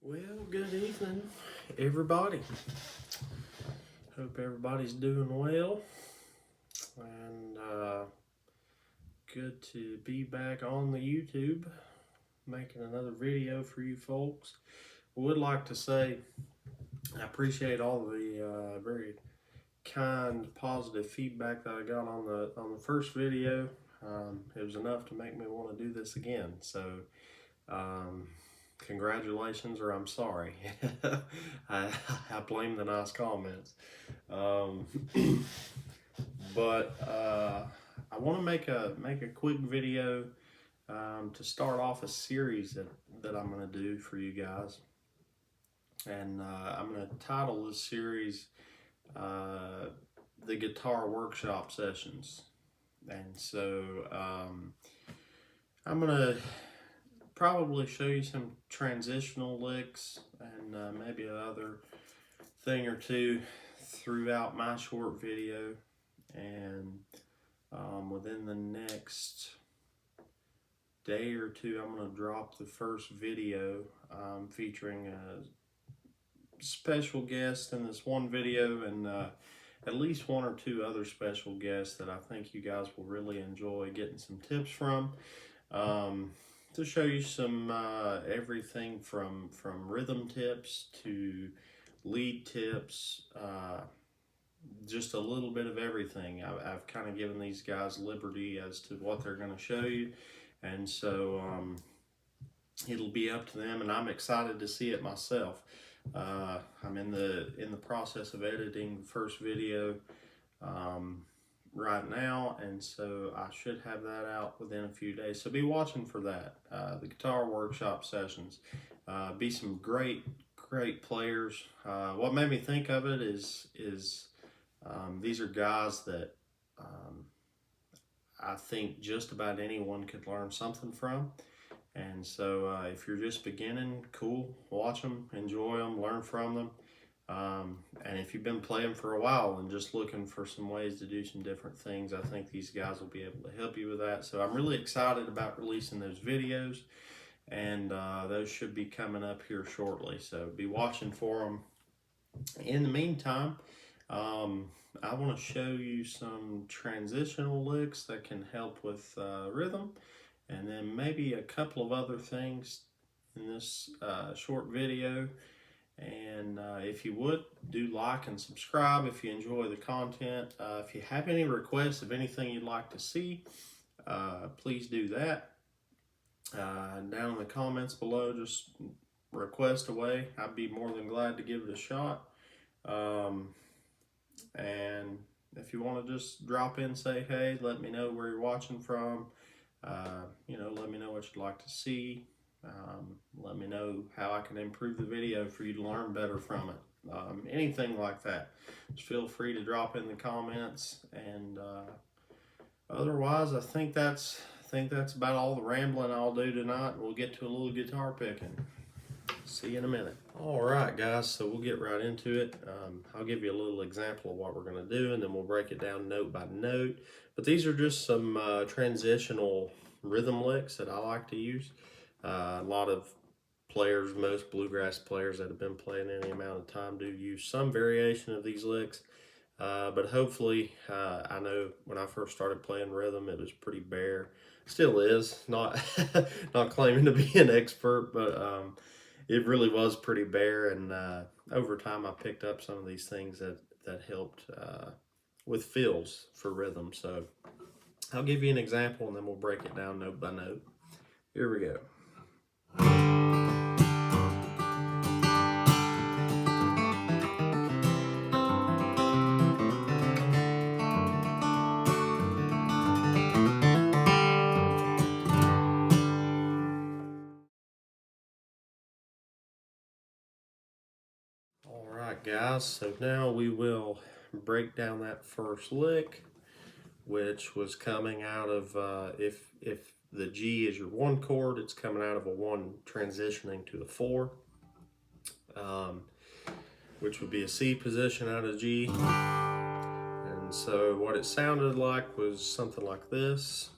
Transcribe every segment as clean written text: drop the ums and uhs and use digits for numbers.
Well, good evening, everybody. Hope everybody's doing well, and good to be back on the YouTube, making another video for you folks. I would like to say I appreciate all the very kind, positive feedback that I got on the first video. It was enough to make me want to do this again. So. Congratulations, or I'm sorry. I blame the nice comments. But I want to make a quick video to start off a series that I'm going to do for you guys, and I'm going to title this series the Guitar Workshop Sessions. And so I'm going to probably show you some transitional licks and maybe another thing or two throughout my short video, and within the next day or two I'm going to drop the first video featuring a special guest in this one video, and at least one or two other special guests that I think you guys will really enjoy getting some tips from. To show you some everything from rhythm tips to lead tips, just a little bit of everything. I've kind of given these guys liberty as to what they're going to show you, and so it'll be up to them, and I'm excited to see it myself. I'm in the process of editing the first video right now, and so I should have that out within a few days, so be watching for that. The Guitar Workshop Sessions, be some great players. What made me think of it is these are guys that I think just about anyone could learn something from, and so if you're just beginning, cool, watch them, enjoy them, learn from them. And if you've been playing for a while and just looking for some ways to do some different things, I think these guys will be able to help you with that. So I'm really excited about releasing those videos, and those should be coming up here shortly. So be watching for them. In the meantime, I want to show you some transitional licks that can help with rhythm, and then maybe a couple of other things in this short video. And if you would, do like and subscribe if you enjoy the content. If you have any requests of anything you'd like to see, please do that. Down in the comments below, just request away. I'd be more than glad to give it a shot. And if you want to just drop in, say hey, let me know where you're watching from. Let me know what you'd like to see. Let me know how I can improve the video for you to learn better from it. Anything like that, just feel free to drop in the comments. And otherwise, I think that's about all the rambling I'll do tonight. We'll get to a little guitar picking. See you in a minute. All right, guys, so we'll get right into it. I'll give you a little example of what we're going to do, and then we'll break it down note by note. But these are just some transitional rhythm licks that I like to use. A lot of players, most bluegrass players that have been playing any amount of time, do use some variation of these licks. But hopefully, I know when I first started playing rhythm, it was pretty bare. Still is, not not claiming to be an expert, but it really was pretty bare. And over time, I picked up some of these things that helped with fills for rhythm. So I'll give you an example, and then we'll break it down note by note. Here we go. All right, guys, so now we will break down that first lick, which was coming out of, if the G is your 1 chord, it's coming out of a 1 transitioning to the 4, which would be a C position out of G. And so what it sounded like was something like this.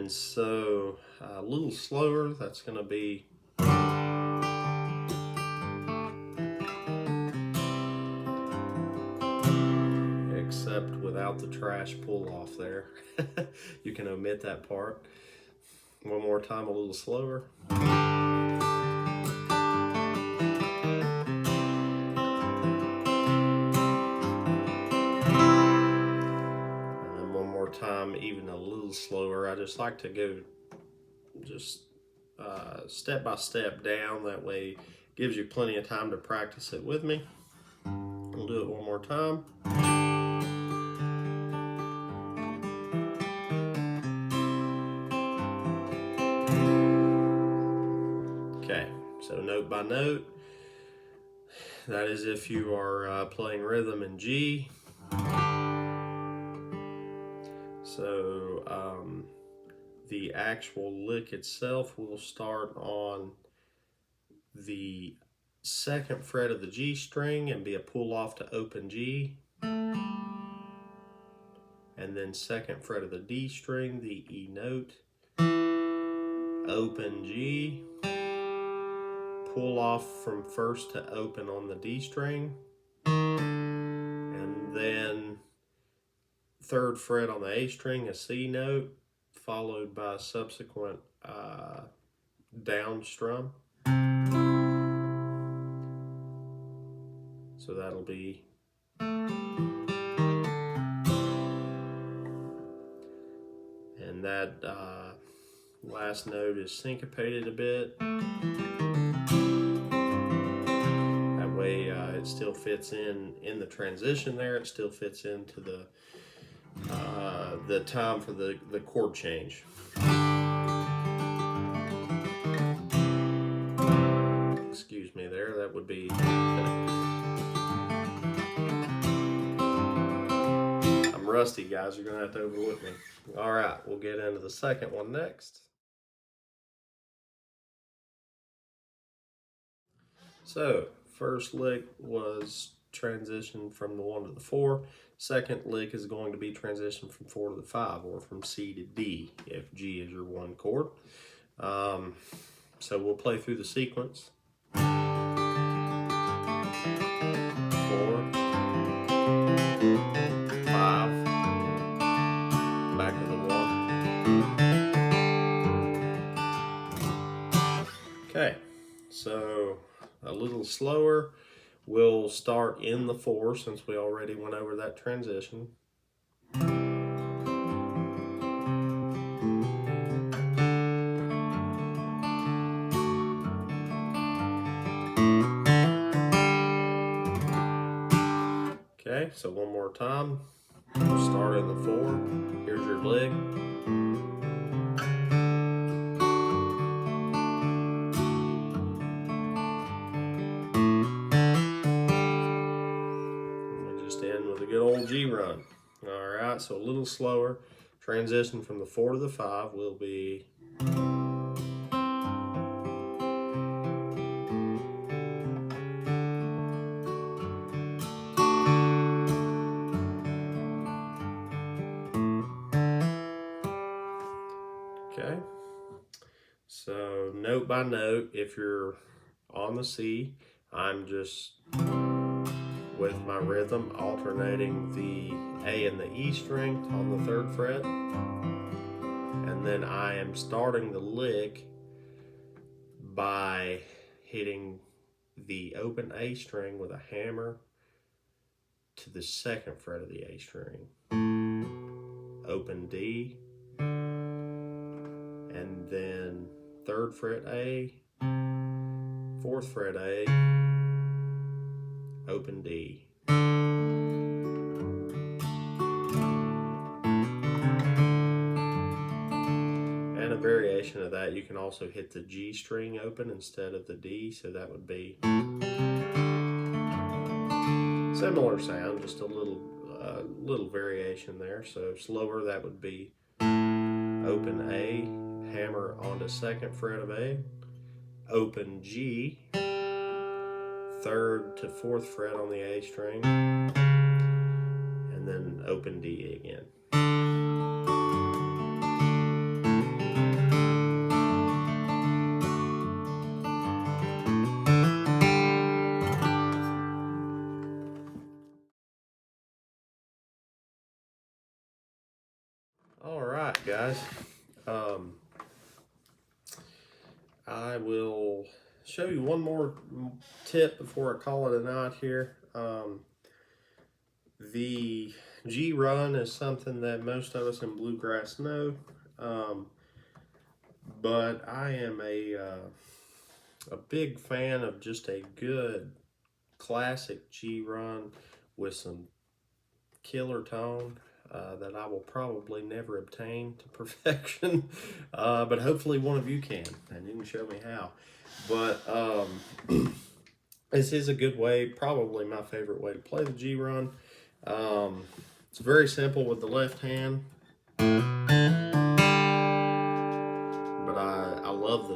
And so a little slower, that's going to be except without the trash pull off there. You can omit that part. One more time, a little slower. Time even a little slower. I just like to go just step by step down. That way it gives you plenty of time to practice it with me. We'll do it one more time. Okay, so note by note. That is if you are playing rhythm in G. So the actual lick itself will start on the 2nd fret of the G string and be a pull off to open G. And then 2nd fret of the D string, the E note, open G, pull off from 1st to open on the D string, and then 3rd fret on the A string, a C note, followed by a subsequent down strum. So that'll be and that last note is syncopated a bit. That way it still fits in the transition there. It still fits into the time for the chord change. Excuse me there, that would be I'm rusty, guys, you're gonna have to overlook me. All right, we'll get into the second one next. So first lick was transition from the 1 to the 4. Second lick is going to be transition from 4 to the 5, or from C to D if G is your 1 chord. So we'll play through the sequence. 4, back to the 1. Okay, so a little slower. We'll start in the 4 since we already went over that transition. Okay, so one more time. We'll start in the 4. Here's your lick. With a good old G run. All right, so a little slower. Transition from the 4 to the 5 will be okay. So note by note, if you're on the C, I'm just with my rhythm alternating the A and the E string on the 3rd fret, and then I am starting the lick by hitting the open A string with a hammer to the 2nd fret of the A string, open D, and then 3rd fret A, 4th fret A, open D. And a variation of that, you can also hit the G string open instead of the D, so that would be similar sound, just a little variation there. So slower, that would be open A, hammer onto 2nd fret of A, open G, 3rd to 4th fret on the A string, and then open D again. All right, guys. I will show you one more tip before I call it a night here. The G run is something that most of us in bluegrass know, but I am a big fan of just a good classic G run with some killer tone that I will probably never obtain to perfection, but hopefully one of you can, and you can show me how. But this is a good way, probably my favorite way to play the G run. It's very simple with the left hand, but I love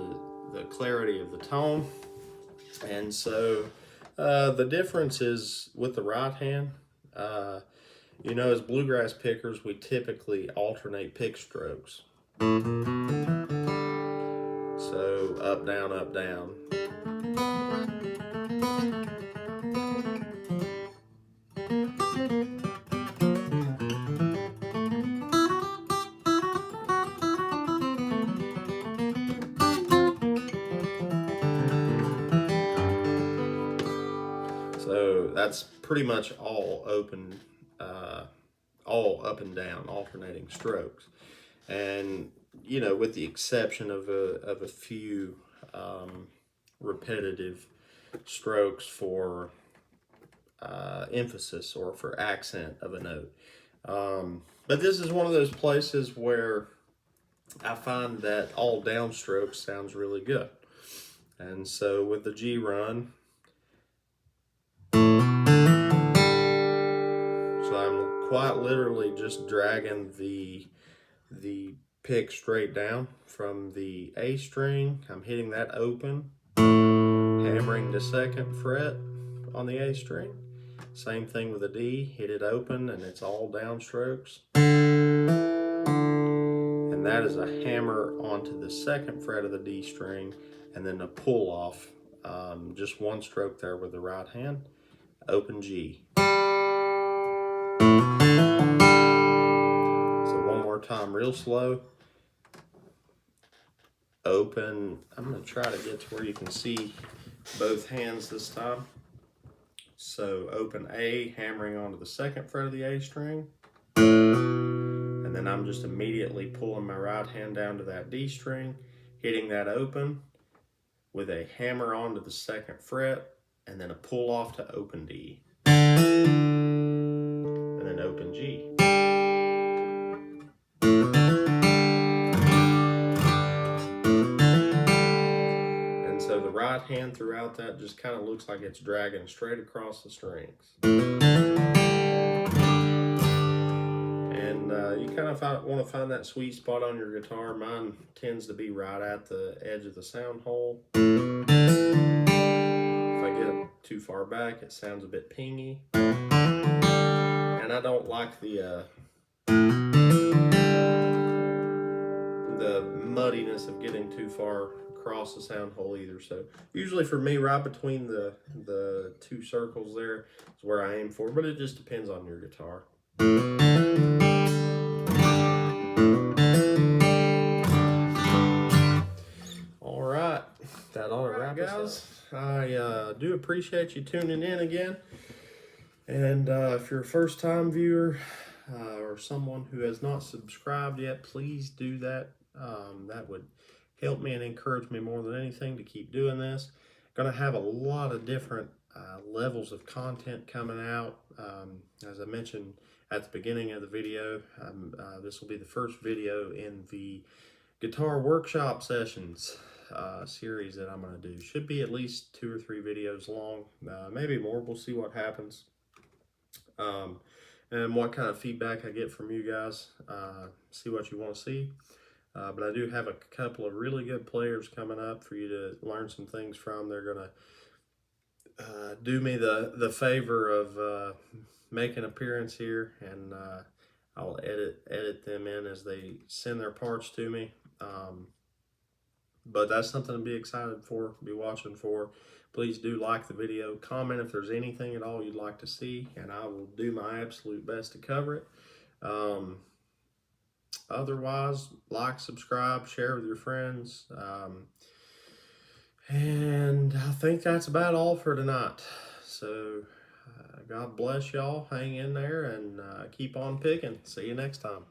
the clarity of the tone. And so the difference is with the right hand. You know, as bluegrass pickers, we typically alternate pick strokes. So up, down, up, down. So that's pretty much all open, all up and down, alternating strokes. And, you know, with the exception of a few repetitive strokes for emphasis or for accent of a note. But this is one of those places where I find that all downstrokes sounds really good. And so with the G run, so I'm quite literally just dragging the pick straight down from the A string. I'm hitting that open, hammering the second fret on the A string. Same thing with the D, hit it open and it's all downstrokes. And that is a hammer onto the second fret of the D string and then a pull off, just one stroke there with the right hand, open G. So one more time, real slow. Open, I'm going to try to get to where you can see both hands this time. So open A, hammering onto the second fret of the A string. And then I'm just immediately pulling my right hand down to that D string, hitting that open with a hammer onto the second fret, and then a pull off to open D. And then open G. So the right hand throughout that just kind of looks like it's dragging straight across the strings. And you kind of want to find that sweet spot on your guitar. Mine tends to be right at the edge of the sound hole. If I get too far back, it sounds a bit pingy. And I don't like the muddiness of getting too far across the sound hole either. So usually for me, right between the two circles there is where I aim for, but it just depends on your guitar. All right, that ought to wrap it, guys. I do appreciate you tuning in again. And if you're a first-time viewer or someone who has not subscribed yet, please do that. That would help me and encourage me more than anything to keep doing this. Going to have a lot of different levels of content coming out. As I mentioned at the beginning of the video, this will be the first video in the guitar workshop sessions series that I'm going to do. Should be at least 2 or 3 videos long, maybe more. We'll see what happens. And what kind of feedback I get from you guys, see what you want to see. But I do have a couple of really good players coming up for you to learn some things from. They're going to do me the favor of making an appearance here, and I'll edit them in as they send their parts to me. But that's something to be excited for, be watching for. Please do like the video, comment if there's anything at all you'd like to see, and I will do my absolute best to cover it. Otherwise, like, subscribe, share with your friends. And I think that's about all for tonight. So God bless y'all. Hang in there and keep on picking. See you next time.